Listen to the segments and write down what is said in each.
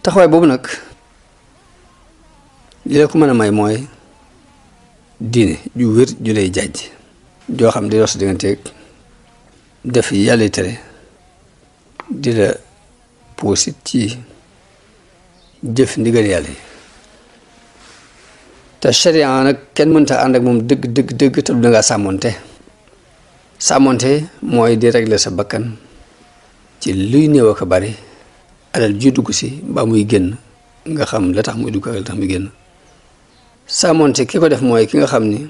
taxawaay boobu nag li la ko mën a may mooy diine ju wér ju lay jàjj joo xam di dox sa digganteeg def yàlla tere di la puusit ci jëf ndigal yàlla yi te sharia nag kenn mënta ànd ak moom dëgg te du dangaa sàmmonte mooy di régler sa bakkan ci luy néew ak a bari alal ji dugg si mbaa muy génn nga xam la tax muy dugg ak la tax muy génn sàmmonte ki ko def mooy ki nga xam ni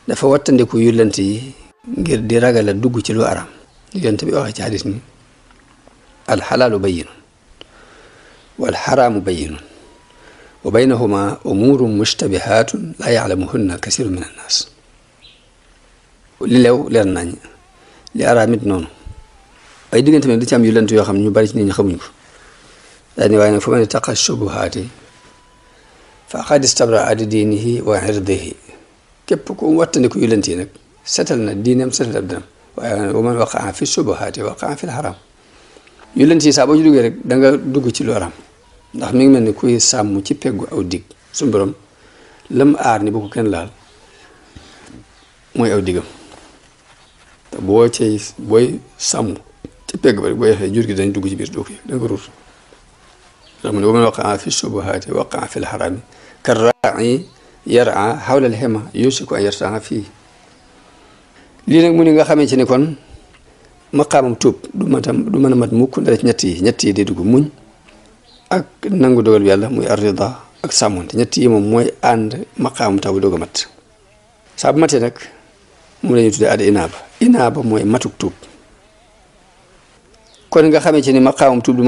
dafa wattandiku yullant yi ngir di ragal a dugg ci lu araam yullant bi waxee ci hadis ni alxalaalu bayyinun wal xaraamu bayyinun wa baynahuma umuurun mushtabihaatun laa ya'lamuhunna kasiirun min annaas li leew leer nañ li araam it noonu ay diggante ne di ci am yullant yoo xam ne ñu bari ci nit ñi xamuñ ko daal ni waaye nag fa man ittaqa shubuhaati faqad istabraa li diinihi wa irdihi képp ku wattandiku yullant yi nag setal na diineem setal ab dinam waaye wa man waqaa fi shubuhaati waqaa fi l-haraam yullant yi saa boo ci duggee rek da nga dugg ci lu araam ndax mi ngi mel ni kuy sàmm ci peggu aw dig suñu borom lam aar ni bu ko kenn laal mooy aw digam te booy sàmm ci pegg ba rek boo yexee jur gi dañ dugg ci biir doo ko da nga ruur ndax mu ne wa man waqaa fi shubuhaati waqaa fi l-haraami karraa'i yar'a hawla al-hima yusiku an yarta'a fii lii nag mu ni nga xamee ci ni kon maqaamam tuub du mën a mat mukk ndara ci ñett yi di dugg muñ ak nangu dogal bi yàlla muy arrida ak sàmmonte ñett yi moom mooy ànd maqaamam taw bu doog a mat saa bu matee nag mu la ñuy tuddee ad inaaba mooy matuk tuub kon nga xamee ci ni maqaamam tuub du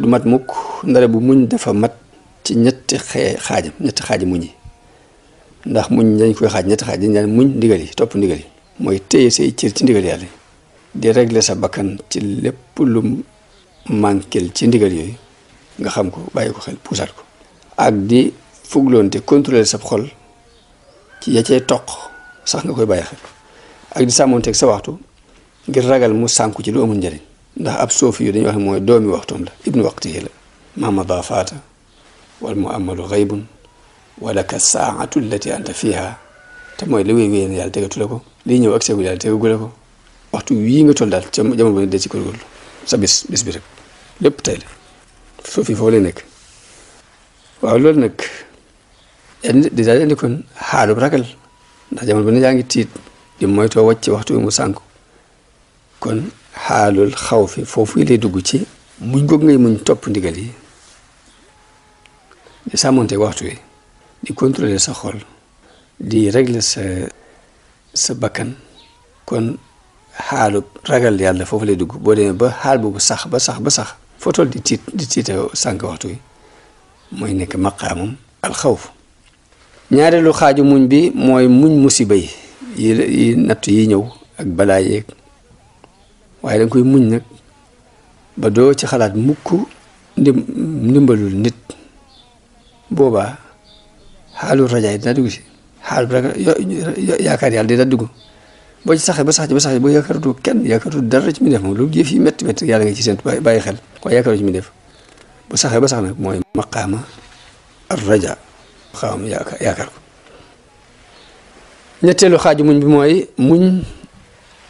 mat mukk ndara bu muñ dafa mat ci ñetti xaaji muñ yi ndax muñ dañ koy xaaj ñetti xaaj dañ daan muñ ndigal yi topp ndigal yi mooy téye say cër ci ndigal yàlla di régler sa bakkan ci lépp lu manquel ci ndigal yooyu nga xam ko bàyyi ko xel puusaat ko ak di fugloonte contrôler sa xol ci ya cay toq sax nga koy bàyyi xel ak di sàmmoonteeg sa waxtu ngir ragal mu sànku ci lu amul njëriñ ndax ab soofi yu dañuy wax ne mooy doomi waxtoom la ibnu waqtihi la mamada faata wal mu amalu xaybun wala ka saatu allati anta fiha te mooy li wéy na yàlla tegatu la ko lii ñëw ak seegul yàlla tegagu la ko waxtu wii nga toll daal ca jamono bu ne dee ci góorgóorlu sa bis bi rek lépp tey la suuf yi foofu lay nekk waaw loolu nag dèjà indi kon xaalub ragal ndax jamono bu ne yaa ngi tiit di moytoo wàcc waxtu wi mu sànku kon xaalul xaw fi foofu lay dugg ci muñ goog ngay muñ topp ndigal yi di sàmmonte waxtu wi di contrôler sa xol di régler sa bakkan kon xaalub ragal yàlla foofu lay dugg boo demee ba xaal boobu sax ba sax foo toll di tiite sànk waxtu wi mooy nekk maqaamum alxawf ñaareelu xaaju muñ bi mooy muñ musiba yi natt yi ñëw ak balaa yeeg waaye danga koy muñ nag ba doo ci xalaat mukk ndimbalul nit boobaa xaalul rajaay dina dugg si xaalul ragal yaakaar yàlla dina dugg boo ci saxee ba sax ci boo yaakaaratu kenn yaakaaratu dara ci mi def moom lu jëf yi métti yàlla nga ci seen bàyyi xel ko yaakaaru ci mi def bu saxee ba sax nag mooy maqaama ar raja maqaama yaakaar ko ñetteelu xaaju muñ bi mooy muñ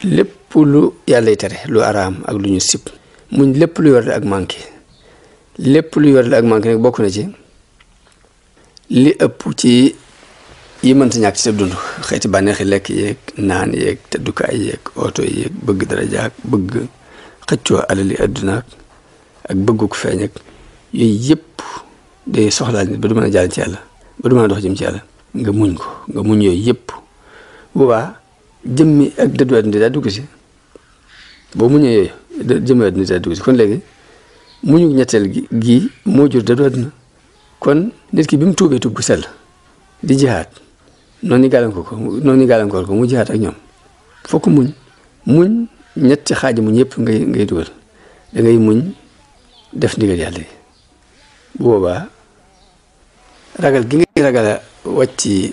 lépp lu yàllay tere lu araam ak lu ñu sib muñ lépp lu yorle ak manqué lépp lu yorle ak manqué nag bokk na ci li ëpp ci yi mënta ñàkk ci sa dund xeeti bànneexi lekk yeeg naan yeeg teddukaay yeeg oto yeeg bëgg daraja ak bëgg xëccoo alali adduna ak bëgguk feeñ ak yooyu yëpp day soxlaal nit ba du mën a jàll ci yàlla ba du mën a dox jëm ci yàlla nga muñ ko nga muñ yooyu yëpp boobaa jëmmi ak dëddu adduna daa dugg si boo muñee yooyu jëmmi adduna daa dugg si kon léegi muñu ñetteel gi moo jur dëddu adduna kon nit ki bi mu tuubee tuub gu sell di jihaat noonu ñu gàllankoor ko mu jihaat ak ñoom fokk muñ ñetti xaaji muñ yëpp ngay dugal da ngay muñ def ndigal yàlla yi bu boobaa ragal gi ngay ragal a wàcc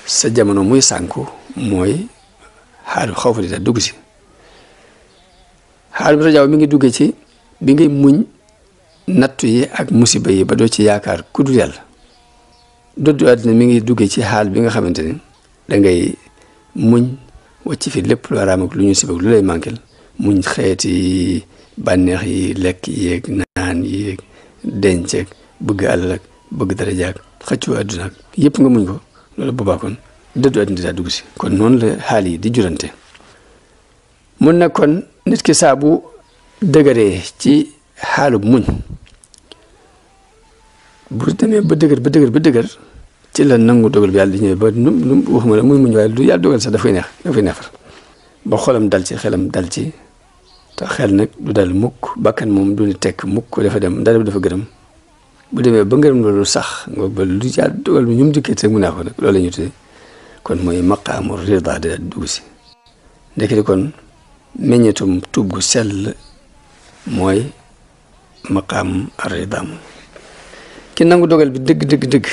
sa jamono muy sànku mooy xaalu xaw fa di da dugg si xaalu rajaaw mi ngi duggee ci bi ngay muñ nattu yi ak musiba yi ba doo ci yaakaar ku dul yàlla. doddu àddina mi ngi duggee ci xaal bi nga xamante ni da ngay muñ wàcc fi lépp lu araam ak lu ñu sib ak lu lay manquel muñ xeeti bànneex yi lekk yeeg naan yeeg denc ak bëgg àll ak bëgg daraja ak xëccoo àdduna ak yëpp nga muñ ko loolu boobaa kon dëddu àddina daa dugg si kon noonu la xaal yi di jurante mun na kon nit ki saa bu dëgëree ci xaalub muñ bu demee ba dëgër ci la nangu dogal bi yàlla di ñëwee ba nu waxuma la muy muñ waaye lu yàlla dogal sax dafay neefar ba xolam dal ci xelam dal ci te xel nag du dal mukk bakkan moom du ni tekk mukk dafa dem dara dafa gërëm bu demee ba ngërëm loolu sax nga ba lu yàlla dogal bi ñu mu dikkee rek mu neex ko nag loolu la ñu tuddee kon mooy maqaamu rida da dugg si ndekete kon meññetum tuub gu sell mooy maqaam ar-rida ki nangu dogal bi dëgg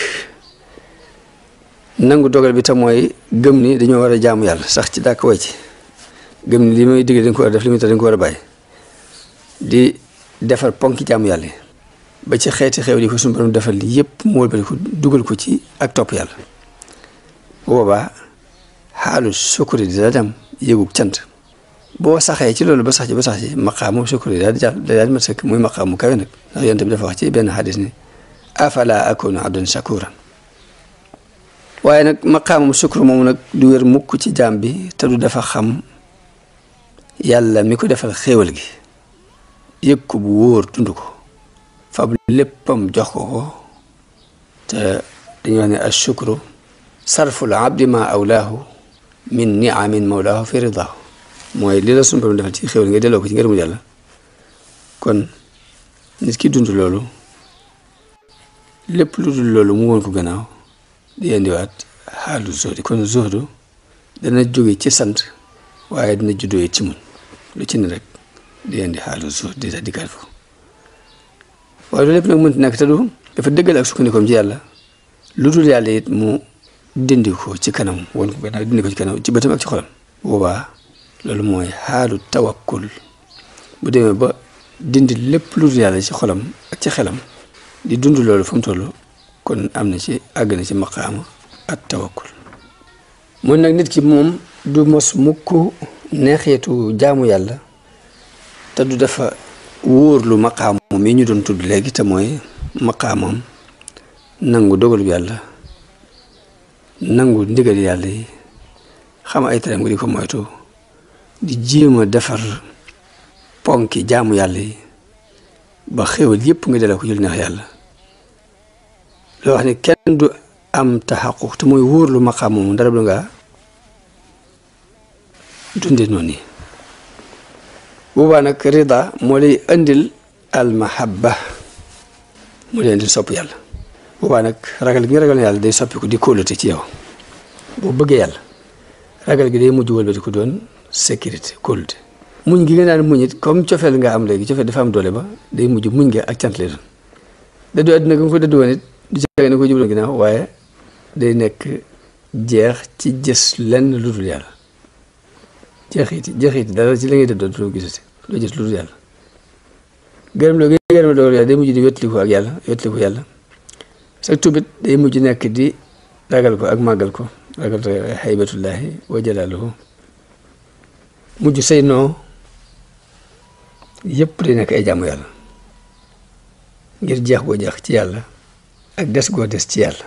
nangu dogal bi te mooy gëm ni dañoo war a jaamu yàlla sax ci dàkk way ci gëm ni li may digg dañ ko war a def li muy tax dañ ko war a bàyyi di defar ponki jaamu yàlla ba ci xeeti xew di ko suñu borom defal li yëpp mu wëlbati ko dugal ko ci ak topp yàlla boobaa xaalu sukuri di dem yëgug cant boo saxee ci loolu ba sax ci maqaamu sukuri daal di mat sëkk muy maqaamu kawe nag ndax yonent bi dafa wax ci benn xadis ni afala akunu abdan shakuran waaye nag maqaamam sukkur moom nag du wér mukk ci jaam bi te du dafa xam yàlla mi ko defal xéewal gi yëg ko bu wóor dund ko fab léppam jox ko te dañu wax ne ashukru sarful abdi ma awlaahu min niamin mawlaahu fi ridaahu mooy li la sunu borom defal ci xéewal nga delloo ko ci ngërëmul yàlla kon nit ki dund loolu lépp lu dul loolu mu woon ko gannaaw di indiwaat xaalu zuhdi kon zuhdu dana jóge ci sant waaye dina juddoo ci mun lu ci ne rek di indi xaalu zuhdi di dikkaat foofu waaye loolu lépp nag mënut nekk te du dafa dëggal ak sukkandikoom ci yàlla lu dul yàlla it mu dindi ko ci kanam woon ko gannaaw dindi ko ci kanam ci bëtam ak ci xolam boobaa loolu mooy xaalu tawakkul bu demee ba dindi lépp lu dul yàlla ci xolam ak ci xelam di dund loolu fa mu toll kon am na ci àgg na ci maqaama at tawakkul mun nag nit ki moom du mos mukk neexeetu jaamu yàlla te du dafa wóorlu maqaam moom yi ñu doon tudd léegi te mooy maqaamam nangu dogalu yàlla nangu ndigal yàlla yi xam ay tereem nga di ko moytu di jéem a defar ponki jaamu yàlla yi ba xéwal yëpp nga delloo ko jël neex yàlla loo wax ne kenn du am taxaquq te mooy wóorlu maqaam moom dara bu nga dundee noonu nii boobaa nag rida moo lay indil al mahabba moo lay indil sopp yàlla boobaa nag ragal gi nga ragal yàlla day soppiku di kóolute ci yow boo bëggee yàlla ragal gi day mujj wëlbati ko doon sécurité kóolute muñ gi nga naan muñ it comme cofeel nga am léegi cofeel dafa am doole ba day mujj muñ nga ak cant lay doon dëddu àddina nga ko dëddu woon it du jege ne ko jublu ginnaaw waaye day nekk jeex ci gis lenn lu dul yàlla jeexiti dara ci la ngay dëddoo doo gisati doo gis lu dul yàlla gërëm loo gërëm dogal yàlla day mujj di wettaliku ak yàlla wettaliku yàlla sa tubit day mujj nekk di ragal ko ak màggal ko ragal haybatullahi wa jalaaluhu mujj say noo yëpp day nekk ay jàmm yàlla ngir jeex goo jeex ci yàlla ak des goo des ci yàlla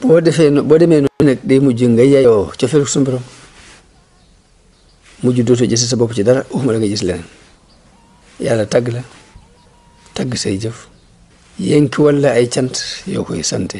boo demee noonu nag day mujj nga yeyoo cofeelu suñu borom mujj dootoo gis sa bopp ci dara waxuma la nga gis leneen yàlla tagg la tagg say jëf yénki walla ay cant yoo koy sante